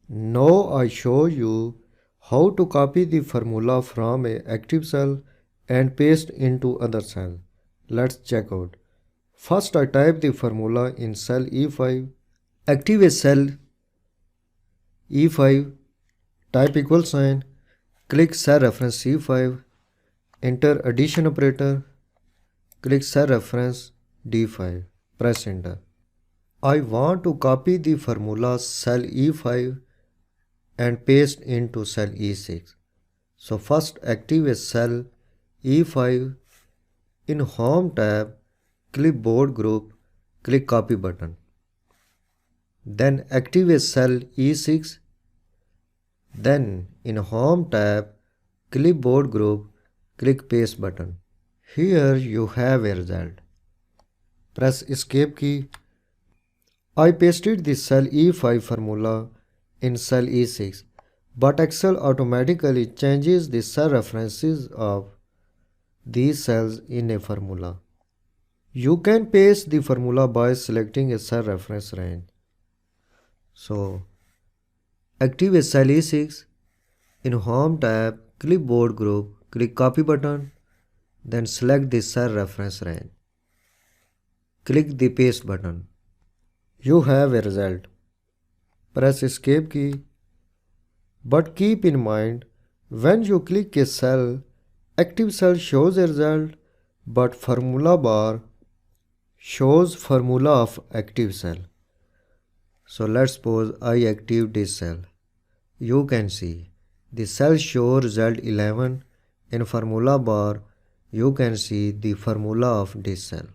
Now I show you how to copy the formula from a active cell and paste into other cell. Let's check out. First I type the formula in cell E5, activate cell E5, type equal sign, click cell reference C5, enter addition operator, click cell reference D5, press enter. I want to copy the formula cell E5 and paste into cell E6. So first activate cell E5, in Home tab, clipboard group, click copy button. Then activate cell E6. Then in Home tab, clipboard group, click paste button. Here you have a result. Press escape key. I pasted the cell E5 formula in cell E6, but Excel automatically changes the cell references of these cells in a formula. You can paste the formula by selecting a cell reference range. So, activate cell E6, in Home tab, clipboard group, click copy button, then select the cell reference range. Click the paste button. You have a result. Press escape key. But keep in mind, when you click a cell, active cell shows a result, but formula bar shows formula of active cell. So let's suppose I active this cell. You can see the cell show result 11. In formula bar, you can see the formula of this cell.